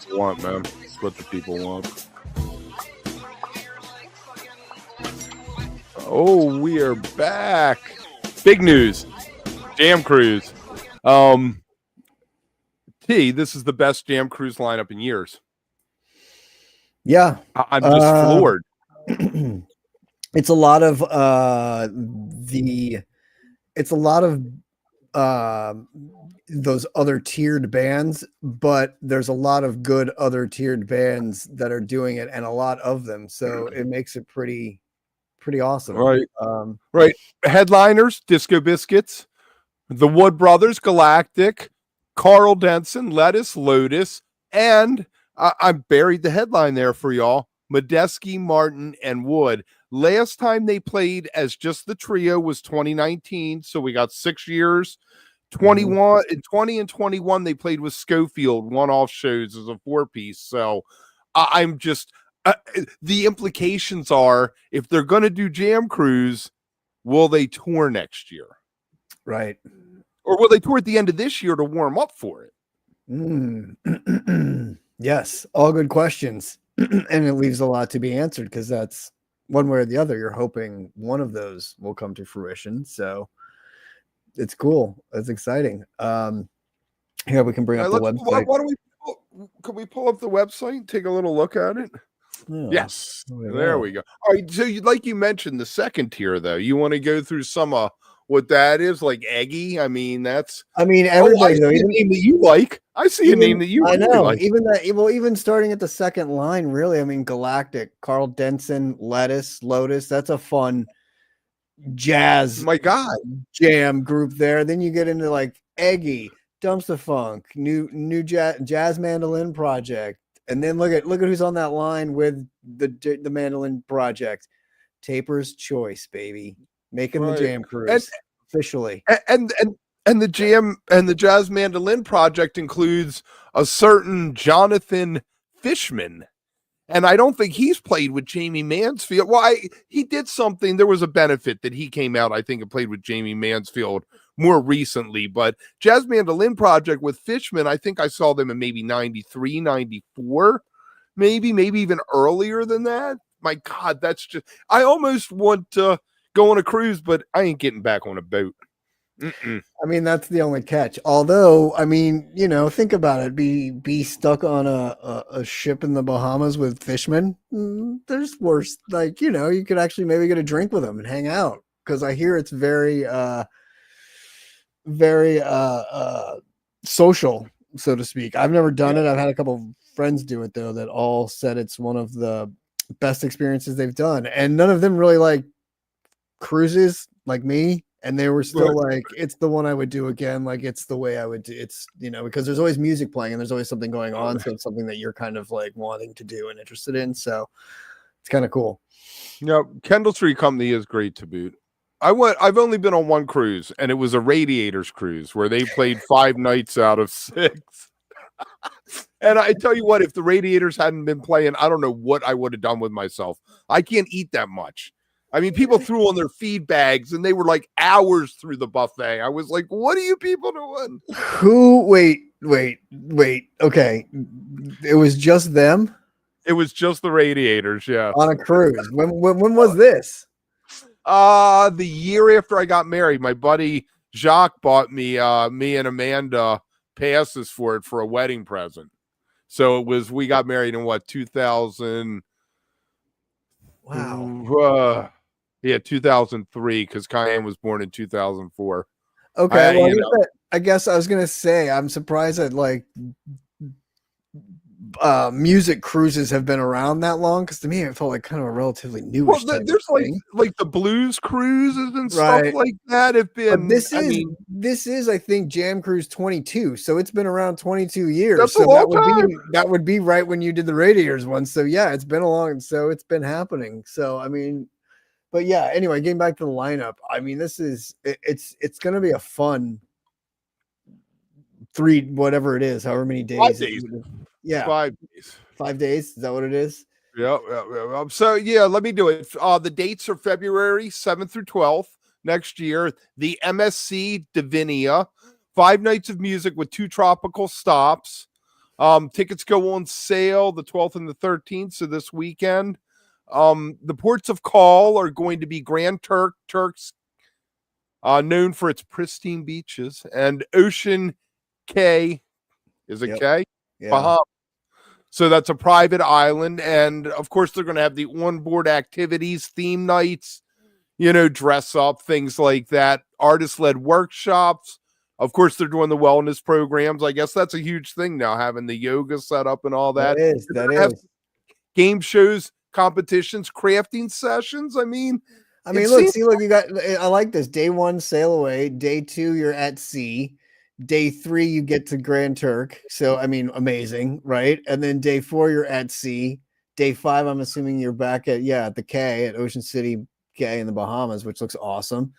people want, man. It's what the people want. Oh, we are back. Big news. Jam Cruise. This is the best Jam Cruise lineup in years. Yeah. I'm just floored. It's a lot of those other tiered bands, but there's a lot of good other tiered bands that are doing it, and a lot of them. So it makes it pretty awesome. Right. Right. Headliners, Disco Biscuits, the Wood Brothers, Galactic, Carl Denson, Lettuce, Lotus, and I buried the headline there for y'all. Medeski, Martin, and Wood. Last time they played as just the trio was 2019, so we got 6 years. 21 and 20 and 21 they played with Schofield one-off shows as a 4-piece. So I'm just the implications are, if they're going to do Jam Cruise, will they tour next year? Right. Or will they tour at the end of this year to warm up for it? Yes, all good questions. And it leaves a lot to be answered, because that's one way or the other. You're hoping one of those will come to fruition. So it's cool. It's exciting. Here, we can bring up the website. Can we pull up the website and take a little look at it? Yeah. Yes. There we go. All right. So like you mentioned, the second tier, though, you want to go through some what that is, like Eggy. I mean, everybody. I see a name that you like. I see a name that you. I know. Like. Even starting at the second line, really. I mean, Galactic, Carl Denson, Lettuce, Lotus. That's a fun jazz. My God, jam group there. Then you get into like Eggy, Dumpster Funk, new jazz mandolin project, and then look at who's on that line with the mandolin project. Taper's Choice, baby. Making the Jam Cruise officially. And the jam and the jazz mandolin project includes a certain Jonathan Fishman. And I don't think he's played with Jamie Mansfield. Well, he did something. There was a benefit that he came out, I think, and played with Jamie Mansfield more recently. But Jazz Mandolin Project with Fishman, I think I saw them in maybe 93, 94, maybe even earlier than that. My God, that's just, I almost want to go on a cruise, but I ain't getting back on a boat. I mean, that's the only catch. Although, I mean, think about it. Be stuck on a ship in the Bahamas with Fishman. There's worse. Like, you could actually maybe get a drink with them and hang out. Because I hear it's very, very social, so to speak. I've never done it. I've had a couple of friends do it, though, that all said it's one of the best experiences they've done. And none of them really like cruises like me. And they were still like, it's the one I would do again. Like, it's the way I would do. It's, because there's always music playing and there's always something going on. So it's something that you're kind of like wanting to do and interested in. So it's kind of cool. Kendall Street Company is great to boot. I've only been on one cruise, and it was a Radiators cruise where they played 5 nights out of 6. And I tell you what, if the Radiators hadn't been playing, I don't know what I would have done with myself. I can't eat that much. I mean, people threw on their feed bags and they were like hours through the buffet. I was like, what are you people doing? Wait. Okay. It was just them? It was just the Radiators, yeah. On a cruise. When was this? The year after I got married. My buddy Jacques bought me and Amanda passes for it for a wedding present. So we got married in 2000. Wow. 2003, because Cayenne was born in 2004. Okay, I guess I was gonna say I'm surprised that like music cruises have been around that long, because to me it felt like kind of a relatively newish. Well, there's like the blues cruises and stuff like that have been. But this is I think Jam Cruise 22, so it's been around 22 years. That's so a long time. That would be right when you did the Radiators one. So yeah, it's been it's been happening. So I mean, but yeah. Anyway, getting back to the lineup, I mean, it's going to be a fun 3 whatever it is, however many days. 5 days. Yeah, 5 days. 5 days. Is that what it is? Yeah. So yeah, let me do it. The dates are February 7th through 12th next year. The MSC Divinia, 5 nights of music with 2 tropical stops. Tickets go on sale the 12th and the 13th, so this weekend. The ports of call are going to be Grand Turks, known for its pristine beaches, and Ocean K, is it Yep. K? Yeah. Bahamas. So that's a private island, and of course they're going to have the onboard activities, theme nights, dress up, things like that, artist-led workshops. Of course, they're doing the wellness programs. I guess that's a huge thing now, having the yoga set up and all that. That is. Game shows, competitions, crafting sessions. I mean, look, you got, I like this. Day 1, sail away. Day 2, you're at sea. Day 3, you get to Grand Turk. So, amazing, right? And then day 4, you're at sea. Day 5, I'm assuming you're back at the K, at Ocean City K in the Bahamas, which looks awesome.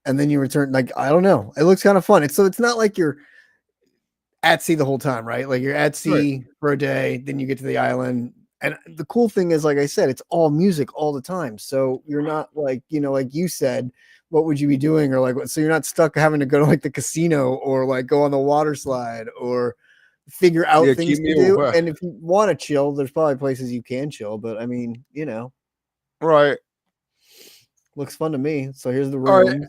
And then you return, I don't know. It looks kind of fun. It's not like you're at sea the whole time, right? Like you're at sea for a day, then you get to the island. And the cool thing is, like I said, it's all music all the time. So you're not like you said, what would you be doing? Or so you're not stuck having to go to the casino or go on the water slide or figure out things to do. And if you want to chill, there's probably places you can chill, but right. Looks fun to me. So here's the room.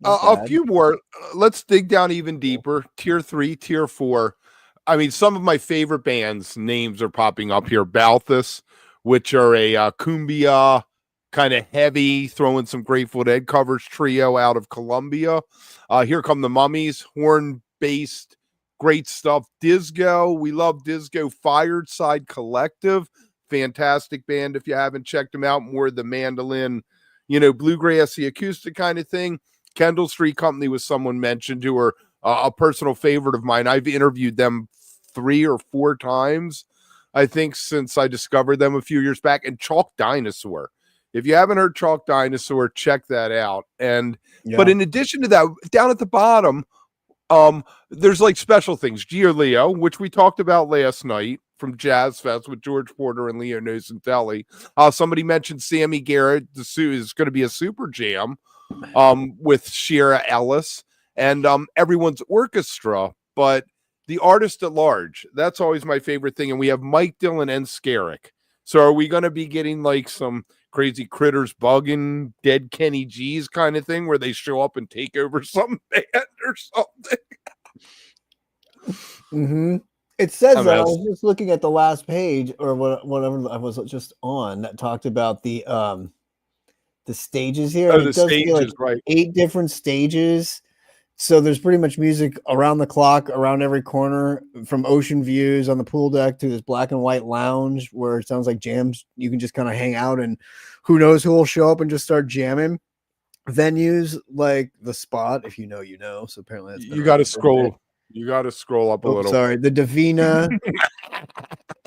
A few more. Let's dig down even deeper. Tier 3, Tier 4. Some of my favorite bands' names are popping up here. Balthus, which are a cumbia, kind of heavy, throwing some Grateful Dead covers trio out of Colombia. Here come the Mummies, horn-based, great stuff. Disco, we love Disco. Fireside Collective, fantastic band if you haven't checked them out. More the mandolin, bluegrassy acoustic kind of thing. Kendall Street Company was someone mentioned who are a personal favorite of mine. I've interviewed them 3 or 4 times, I think, since I discovered them a few years back. And Chalk Dinosaur. If you haven't heard Chalk Dinosaur, check that out. But in addition to that, down at the bottom, there's special things. Gio Leo, which we talked about last night from Jazz Fest with George Porter and Leo Nocentelli. Somebody mentioned Sammy Garrett. Is going to be a super jam with Shira Ellis and everyone's orchestra, but the artist at large, that's always my favorite thing. And we have Mike Dillon and Scarrick. So are we going to be getting some crazy critters bugging dead Kenny G's kind of thing where they show up and take over some band or something? Mm-hmm. It says that I was just looking at the last page or whatever I was just on that talked about the stages here. Oh, and the it does stages, right? 8 different stages. So there's pretty much music around the clock, around every corner, from ocean views on the pool deck to this black and white lounge where it sounds like jams. You can just kind of hang out and who knows who will show up and just start jamming. Venues like the Spot, if you know, you know. So apparently that's you got to scroll. You got to scroll up a little. Sorry, the Davina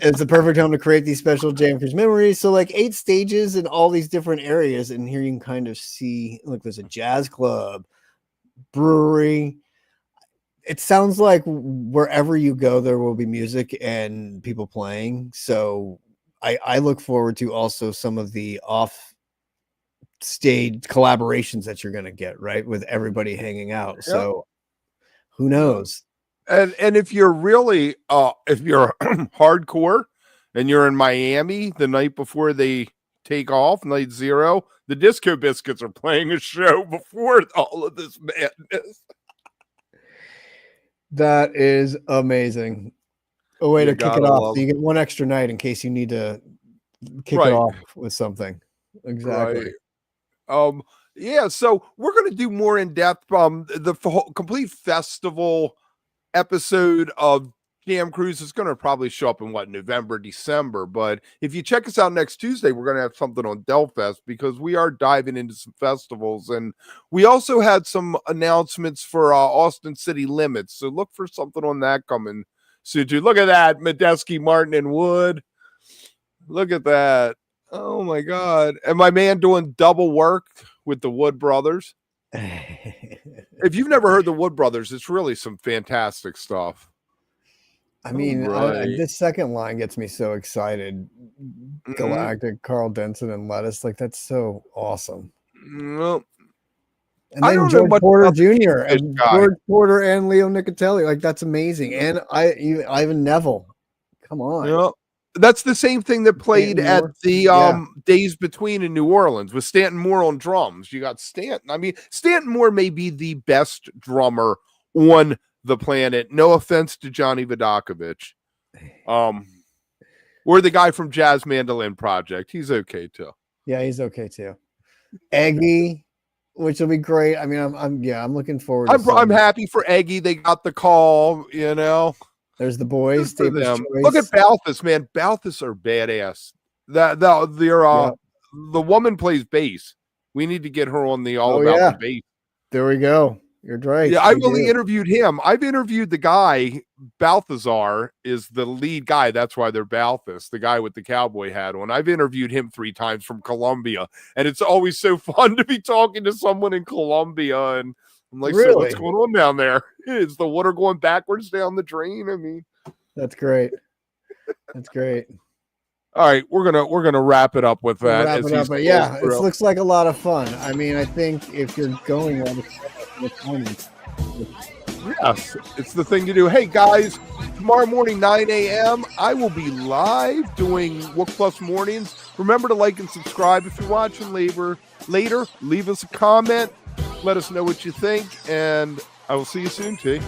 is the perfect home to create these special Jam Cruise memories. So 8 stages in all these different areas, and here you can kind of see. Look, there's a jazz club, brewery. It sounds like wherever you go, there will be music and people playing. So I look forward to also some of the off stage collaborations that you're going to get, right, with everybody hanging out. Yep. So who knows? And if you're really if you're hardcore and you're in Miami the night before they take off, night 0, the Disco Biscuits are playing a show before all of this madness. That is amazing. A way to kick it off. So you get one extra night in case you need to kick it off with something. Exactly. Right. Yeah, so we're going to do more in depth the complete festival episode of Jam Cruise is going to probably show up in November, December. But if you check us out next Tuesday, we're going to have something on Delfest because we are diving into some festivals. And we also had some announcements for Austin City Limits. So look for something on that coming soon too. Look at that. Medeski, Martin, and Wood. Look at that. Oh my God. And my man doing double work with the Wood Brothers. If you've never heard the Wood Brothers, it's really some fantastic stuff. I mean, this second line gets me so excited. Mm-hmm. Galactic, Carl Denson, and Lettuce. That's so awesome. Well, and then George Porter Jr. and George Porter and Leo Nicatelli. That's amazing. And Ivan Neville. Come on. Yeah. That's the same thing that played Stanton at Moore. the Yeah. Days Between in New Orleans with Stanton Moore on drums. You got Stanton. I mean, Stanton Moore may be the best drummer on the planet. No offense to Johnny Vodakovich. Or the guy from Jazz Mandolin Project. He's okay too. Yeah, he's okay too. Eggy, which will be great. I mean, I'm looking forward to I'm happy for Eggy. They got the call, you know. There's the boys. For them. Look at Balthus, man. Balthus are badass. The woman plays bass. We need to get her on the the bass. There we go. You're right. Yeah, I've only interviewed him. I've interviewed the guy. Balthazar is the lead guy. That's why they're Balthus, the guy with the cowboy hat on. I've interviewed him 3 times from Colombia, and it's always so fun to be talking to someone in Colombia. And I'm like, really? So what's going on down there? Is the water going backwards down the drain? I mean, that's great. That's great. All right, we're gonna wrap it up with that. But yeah, it looks like a lot of fun. I mean, I think if you're going on yes, it's the thing to do. Hey guys, tomorrow morning 9 a.m. I will be live doing Wook Plus mornings. Remember to like and subscribe if you're watching later. Leave us a comment. Let us know what you think, and I will see you soon, T.